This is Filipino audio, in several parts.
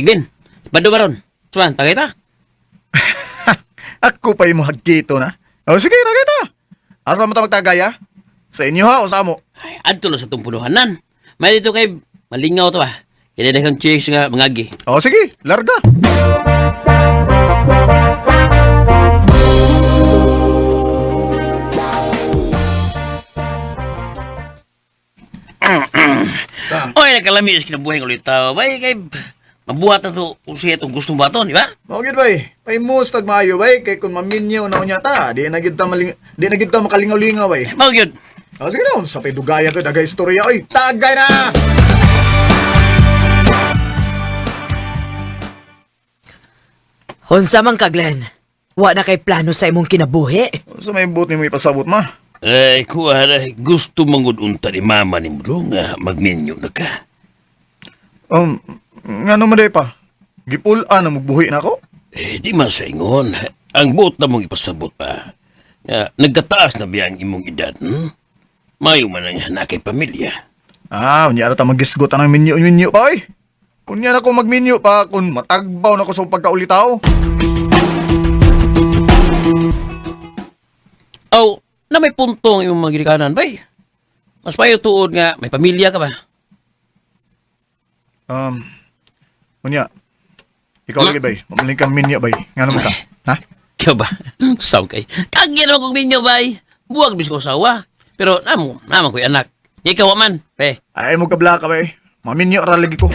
Tigdin, bado baron. Suman, tagay ta. Ako pa yung hagkito na. O sige, nakita. Asa mo ta magtagaya? Sa inyo ha o sa amo? Ay, adto na sa itong punuhanan. May dito kay malingaw to ba? Kaya na kang chicks nga mangagi. O sige, larga. Oy, nakalamias kinabuhay ng ulit tao. Bay, kay mabuhat na to kung siya itong gustong baton, di ba? Mawagid bay, pay mustag maayo bay, kay kung maminyaw na unya ta, di na gid ta makalingaw-lingaw bay. Mga yun. O sige na, sa pay dugaya to, dagay istorya, oy, tagay na! Unsa man ka, Glenn? Wa na kay plano sa imong kinabuhi. Sa may buot ni mo ipasabot ma. Ay, kuha na. Gusto mangudunta ni mama ni mo nga magmenyo na ka. Nga naman day pa, gipulaan na magbuhi na ako? Eh, di man sa ingon. Ang buot na mong ipasabot pa. Nagkataas na biya ang imong edad, Mayo man nga na kay pamilya. Unya na ta magisgot ang minyo pa, oy. Unya na ko magminyo pa, kung matagbaw na ko sa pagkaulitaw. Oh, na may puntong yung mga ginikanan, bay. Mas payo tuod nga, may pamilya ka ba? Unya, ikaw lagi bay, mamaling kang minyo bay. Nga naman ka, ha? Kaya ba? Saw kay. Kagyan naman kong minyo, bay. Buwag bis ko sawa. Pero naman ko'y anak. Ikaw man, pe. Ay mo kabla ka bay, maminyo ra lagi ko.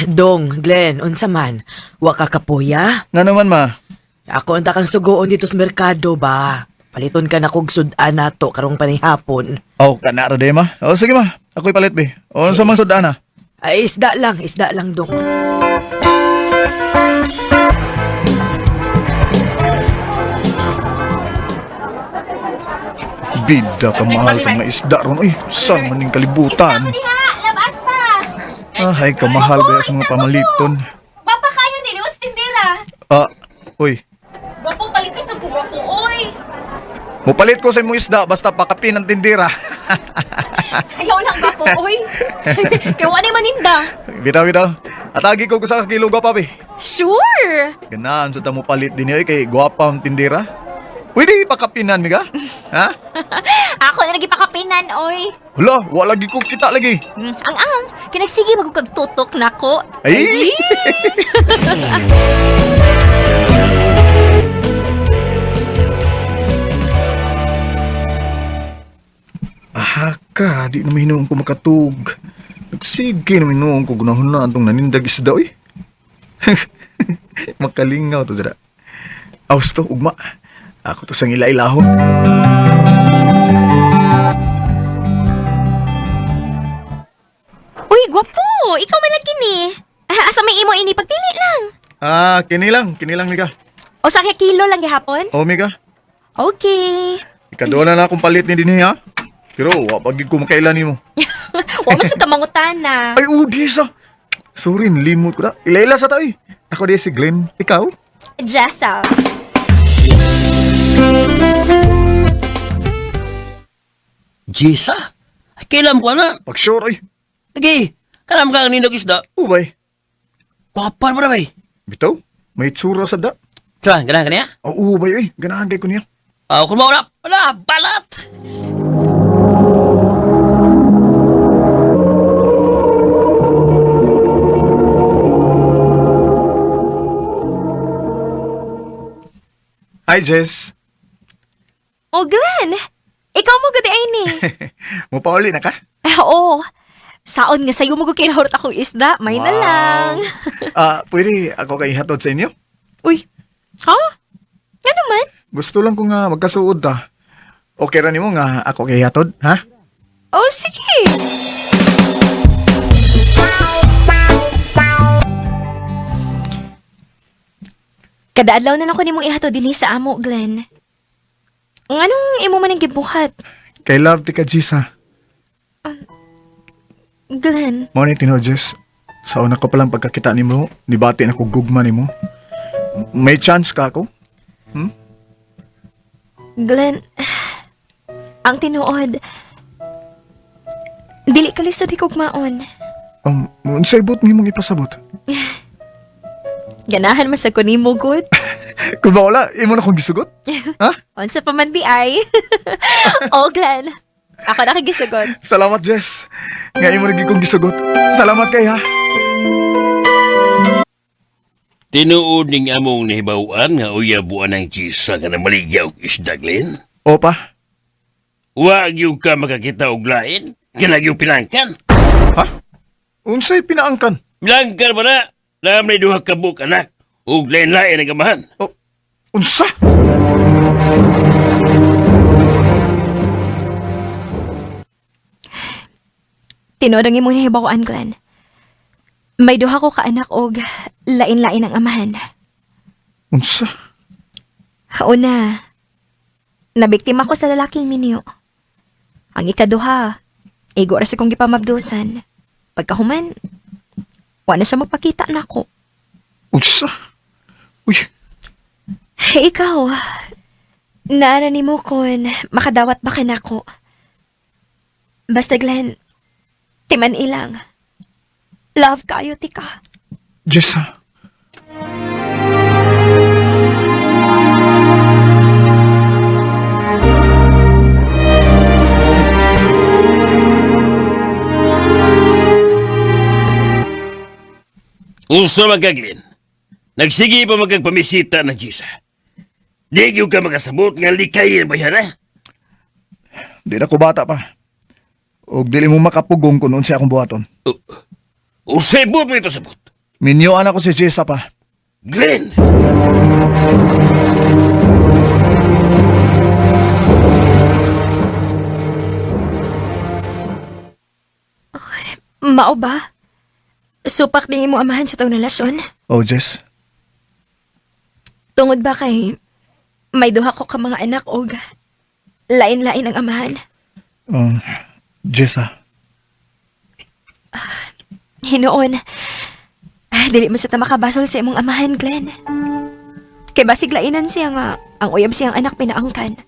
Dong, Glenn, unsa man? Wa ka kapuya? Nga naman ma, Ako unta kang sugoon dito sa merkado ba? Paliton ka na kog sudan nato karong panihapon. kanara day ma. O sige ma, ako'y palit bay. O sa man sudan na. Ay, isda lang, Dong. Bida ka mahal sa mga isda ron. Uy, saan maning kalibutan? Labas pa! Ay, kamahal ba sa mga pamaliton? Papa kayo nili, what's tindera? Uy, Gwapo, palitis ng gwapo, oy! mupalit ko sa imong isda basta pakapin ang tindira. Ayaw lang gwapo, oy! Kaya wala maninda. Bitaw. Atagi ko sa kakilo pa be. Sure! Ganaan sa tamo palit din ay kay gwapa ang tindira. Pwede pakapinan mi ka? Ha? Ako na nagipakapinan, oy! Hala, wala lagi ko kita lagi. Ang, kinagsige magkagtutok na ko. Ay! Ka, di na minuong ko makatug. Nagsige na minuong ko gunahon na itong nanindag isda, oy. Makalingaw to, Zara. Awas to, ugma. Ako to sang ilailahon. Uy, gwapo! Ikaw man lagi ni. Asa may imo ini, pagpili lang. Kini lang, Mika. O sa kilo lang gihapon? O, Mika. Okay. Ikadoon na akong palit ni Dini, ha? Pero, wapagig ko makailan ni mo. Huwag mo sa kamangutana. Ay, udisa. Sorry, nilimot ko na. Ilaila sa tayo. Ako di si Glenn. Ikaw? Jessa. Jisa? Ay, kailam ko na. Pag-sure, ay. Lagi, kalam ka ang nindog isda. Ubay. Kapal mo na, bay. Bitaw, may tsura sa da. Diba, ganahan ka niya? Ubay, ay. Ganahan kay ko niya. Kung mauna, wala, balat! Hi, Jess. O, Glenn! Ikaw mo gudi ay ni. Mupauli na ka? Oo. Saon nga sa'yo mo kinahurot akong isda. May na lang. Pwede ako kay hatod sa inyo? Uy. Ha? Nga naman? Gusto lang ko nga magkasuod ta. Okay ra nimo nga ako kay hatod, ha? Oh, sige. Kadaadlaw na ako nimong ihatod dinhi sa amo, Glenn. Anong imo man ang gibuhat? Kay love ti ka, Jess, ha? Glenn, Mo ni tino, Jess. Sa una ko palang pagkakita nimo, nibati na ko gugma nimo. May chance ka ako? Glenn, ang tinuod, di Dili ka lisod higugmaon. Unsay but nimo ipasabot? Ganahan man sa kunimo good. Kung ba wala, imo na kong gisugot? Ha? Unsa pa man di ay. Oh, Glenn. Ako na kagisugot. Salamat, Jess. Nga imo naging kong gisugot. Salamat kay ha. Tinuod ning among nahibawaan nga uyabuan ng chisa nga na maligyaw og isda, Glenn. Opa. Wag yung ka makakita og lain. Kanag yung pinangkan. Ha? Unsay pinaangkan? Pinangkan ba na? Naam na duha ka buk anak. Og lain-lain ang amahan. Unsa? Tinod ang imong nahibawaan, Glenn. May duha ko ka anak og lain-lain ang amahan. Unsa? Una, nabiktima ko sa lalaking minyo. Ang ikaduha, igo ra sa kong gipamabdusan. Pagkahuman, wala siya magpakita na ako. Unsa? Uy, Ikaw, naarani mo kon makadawat ba ka na ako? Basta Glenn, timan ilang. Love kayo, tika. Jess ha. Unsa magaglin? Nagsige pa magagpamisita na Gisa. Di yung ka makasabot nga likayin ba yan, ha? Di na ko bata pa. Og dili mo makapugong kung unsay akong buhaton. Usay bot mo ipasabot. Minyoan ako si Jessa pa. Glenn! Mao ba? Supak din mo amahan sa taong relasyon? Oh, Jess. Tungod ba kay may duha ko ka mga anak og lain-lain ang amahan? Jessa. Hinoon, dili mo sa tamakabasol sa imong amahan, Glenn. Kay basig lainan siya nga ang uyab siyang anak pinaangkan.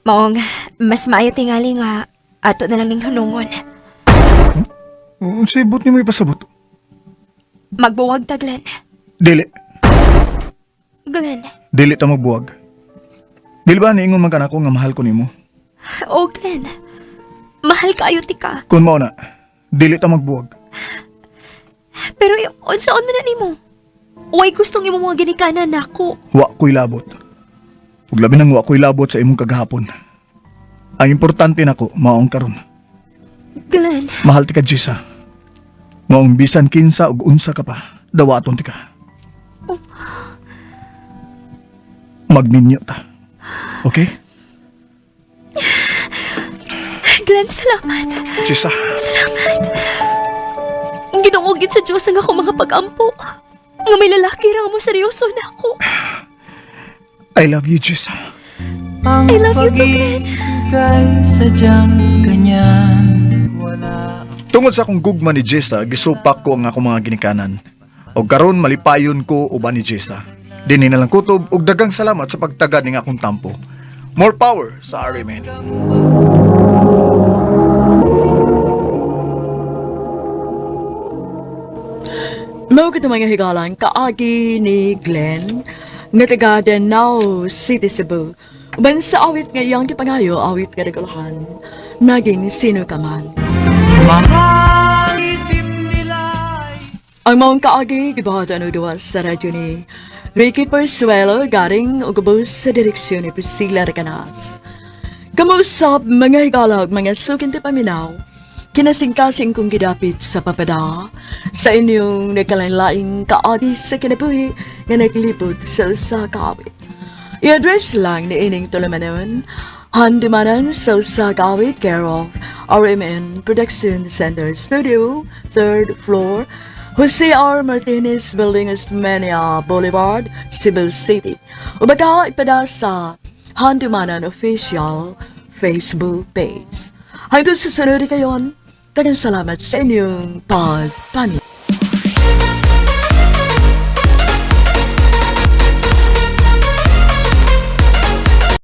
Maong, mas maayo tingali nga ato na lang ning hunungon. Unsay but nimo ipasabot? Magbuwag ta, Glenn. Dili. Glenn. Dili ta magbuwag. Dili ba niingon man kanako nga mahal ko nimo? Oh, Glenn. Mahal kaayo tika. Kun mao na, dili ta magbuwag. Pero unsaon man na nimo? Way gustong imo mga ginikanan nako. Wa ko'y labot. Ug labi nang wa ko'y labot sa imong kagahapon. Ang importante nako maong karon. Glenn. Mahal ti ka, Jessa. Maong bisan kinsa ug unsa ka pa, dawaton ti ka. Magminyo ta. Okay? Glenn, salamat. Jessa. Salamat. Ginungugit sa Diyos ang ako mga pag-ampo. Nga may lalaki rang mo seryoso na ako. I love you, Jessa. I love you too, Glenn. Kay sadyang ganyan. Wala. Tungod sa akong gugma ni Jessa, gisupak ko ang akong mga ginikanan. O karon malipayon ko uban ni Jessa. Dini na lang kutob ug dagang salamat sa pagtagad ning akong tampo. More power sa RMN. Mao kita mga higalan kaagi ni Glenn nga taga Danao City, Cebu. Uban sa awit nga iyang gipangayo, awit kadagalahan, naging sino ka man. Mahal isip nila ay Ang maong kaagi, gibahatan o duwas sa radyo ni Ricky Persuelo, garing o gabos sa direksyon ni Priscilla Recanas. Kamusap mga higalag, mga sukin ti paminaw, kinasingkasing kong gidapit sa papada sa inyong nagkalain-laing kaagi sa kinabuhi nga naglipod sa usa kaawit. I-address lang ni ining tulamanon, handumanan sa usa kaawit care of RMN Production Center Studio, 3rd floor, Jose R. Martinez Building, Osmeña Boulevard, Cebu City. Ubata ipada sa Handumanan Official Facebook page. Hanggang sa sunod kayon, tagang salamat sa inyong pagpamit.